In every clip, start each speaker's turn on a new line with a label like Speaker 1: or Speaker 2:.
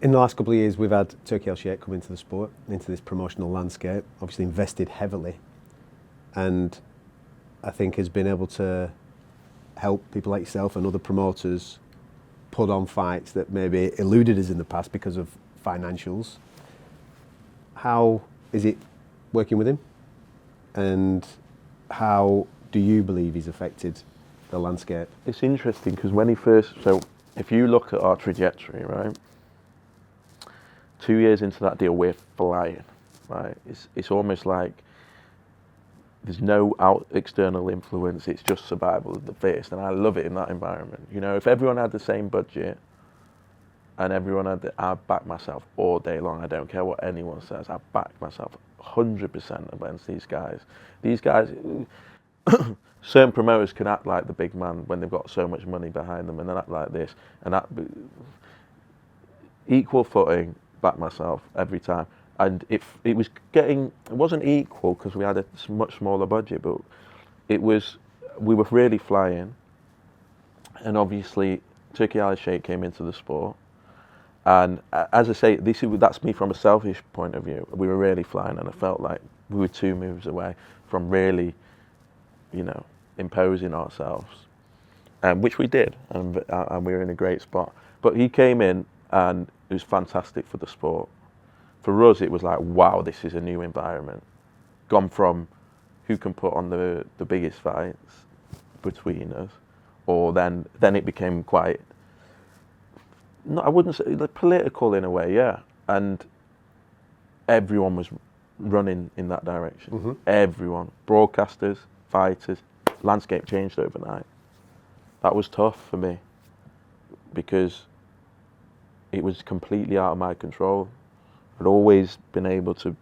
Speaker 1: In the last couple of years, we've had Turki Alalshikh come into the sport, into this promotional landscape, obviously invested heavily, and I think has been able to help people like yourself and other promoters put on fights that maybe eluded us in the past because of financials. How is it working with him? And how do you believe he's affected the landscape?
Speaker 2: It's interesting because when he first, so if you look at our trajectory, right, 2 years into that deal, we're flying, right? It's almost like there's no external influence, it's just survival of the fittest, and I love it in that environment. You know, if everyone had the same budget and everyone had I'd back myself all day long. I don't care what anyone says, I back myself 100% against these guys. These guys, certain promoters can act like the big man when they've got so much money behind them, and then act like this, and that equal footing, back myself every time. And it wasn't equal because we had a much smaller budget, but we were really flying. And obviously, Turki Alalshikh came into the sport. And as I say, that's me from a selfish point of view. We were really flying, and I felt like we were 2 moves away from really, imposing ourselves, which we did, and we were in a great spot. But he came in, and it was fantastic for the sport. For us, it was like, wow, this is a new environment. Gone from who can put on the biggest fights between us, or then it became quite, I wouldn't say political in a way, yeah. And everyone was running in that direction. Mm-hmm. Everyone, broadcasters, fighters, landscape changed overnight. That was tough for me because it was completely out of my control. I'd always been able to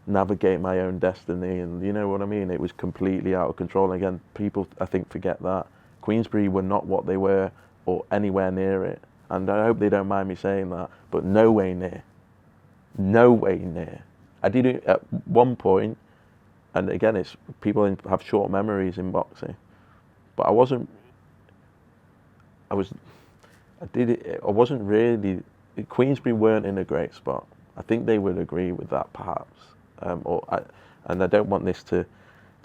Speaker 2: navigate my own destiny, and you know what I mean? It was completely out of control. And again, people, I think, forget that. Queensberry were not what they were or anywhere near it. And I hope they don't mind me saying that, but no way near. No way near. I did it at one point, and again, it's people have short memories in boxing, but I wasn't really, Queensberry weren't in a great spot. I think they would agree with that, perhaps. And I don't want this to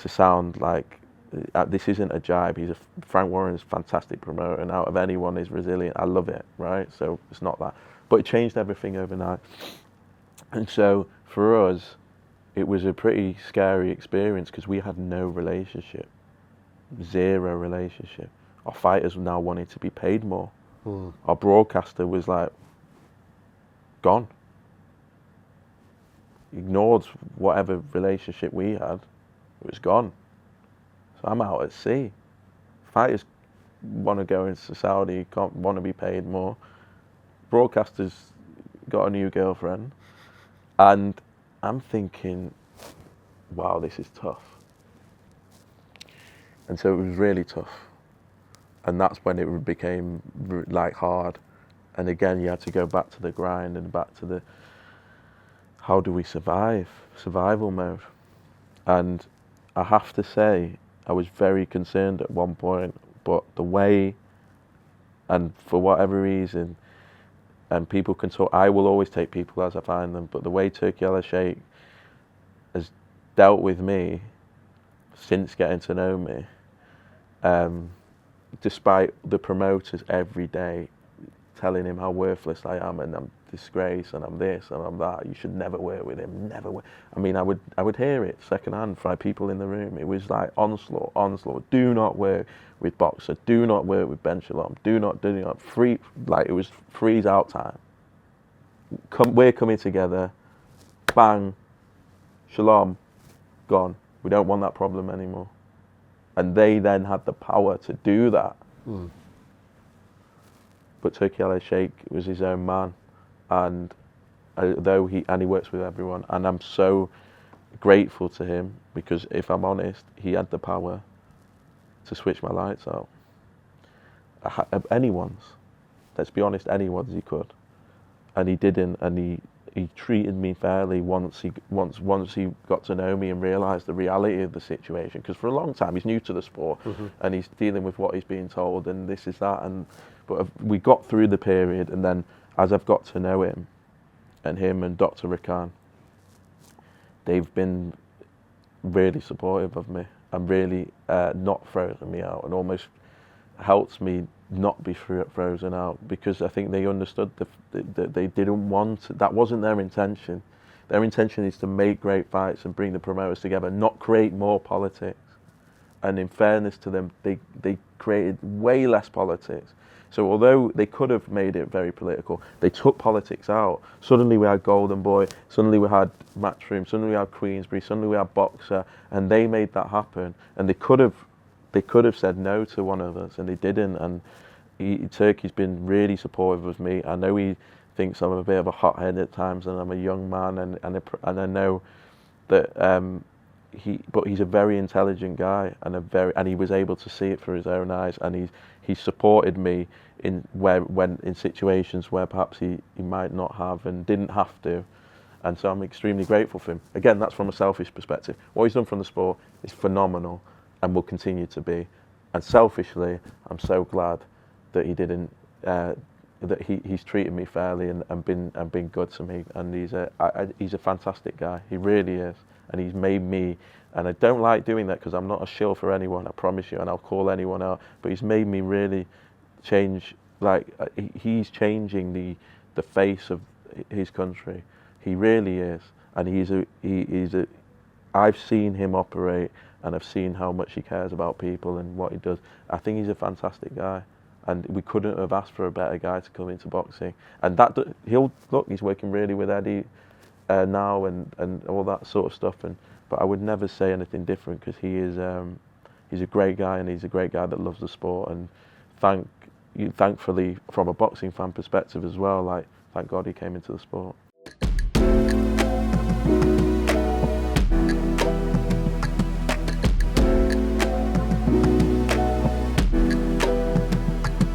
Speaker 2: sound like this isn't a jibe. Frank Warren's a fantastic promoter, and out of anyone is resilient. I love it, right? So it's not that, but it changed everything overnight. And so for us, it was a pretty scary experience because we had no relationship, zero relationship. Our fighters now wanted to be paid more. Our broadcaster was like gone. Ignored whatever relationship we had. It was gone. So I'm out at sea. Fighters want to go into Saudi, want to be paid more. Broadcasters got a new girlfriend. And I'm thinking, wow, this is tough. And so it was really tough. And that's when it became like hard. And again, you had to go back to the grind and back to the, how do we survive? Survival mode. And I have to say, I was very concerned at one point, but the way, and for whatever reason, and people can talk, I will always take people as I find them, but the way Turki Alalshikh has dealt with me since getting to know me, despite the promoters every day telling him how worthless I am and I'm disgrace and I'm this and I'm that, you should never work with him, never work. I mean, I would hear it secondhand from people in the room. It was like onslaught. Do not work with Boxer. Do not work with Ben Shalom. Do not free. Like it was freeze out time. We're coming together. Bang. Shalom. Gone. We don't want that problem anymore. And they then had the power to do that. But Turki Alalshikh was his own man, and he works with everyone, and I'm so grateful to him because if I'm honest, he had the power to switch my lights out. Anyone's, let's be honest, anyone's he could, and he didn't, and he treated me fairly once he got to know me and realised the reality of the situation. Because for a long time he's new to the sport, and he's dealing with what he's being told, and this is that, but we got through the period, and then as I've got to know him, and him and Dr. Rakan, they've been really supportive of me and really not frozen me out, and almost helped me not be frozen out, because I think they understood that they didn't want, that wasn't their intention. Their intention is to make great fights and bring the promoters together, not create more politics. And in fairness to them, they created way less politics. So although they could have made it very political, they took politics out. Suddenly we had Golden Boy, suddenly we had Matchroom, suddenly we had Queensberry, suddenly we had Boxer, and they made that happen. And they could have said no to one of us, and they didn't. And Turkey's been really supportive of me. I know he thinks I'm a bit of a hothead at times, and I'm a young man, and I know that but he's a very intelligent guy, and he was able to see it through his own eyes, and he supported me in situations where perhaps he might not have and didn't have to. And so I'm extremely grateful for him. Again, that's from a selfish perspective. What he's done from the sport is phenomenal and will continue to be. And selfishly, I'm so glad that he didn't, that he's treated me fairly and been good to me. And he's a fantastic guy. He really is. And he's made me, and I don't like doing that because I'm not a shill for anyone, I promise you, and I'll call anyone out, but he's made me really change, like he's changing the face of his country. He really is. And I've seen him operate, and I've seen how much he cares about people and what he does. I think he's a fantastic guy, and we couldn't have asked for a better guy to come into boxing. And he's working really with Eddie now and all that sort of stuff. But I would never say anything different, because he's a great guy, and he's a great guy that loves the sport. And thankfully, from a boxing fan perspective as well, like, thank God he came into the sport.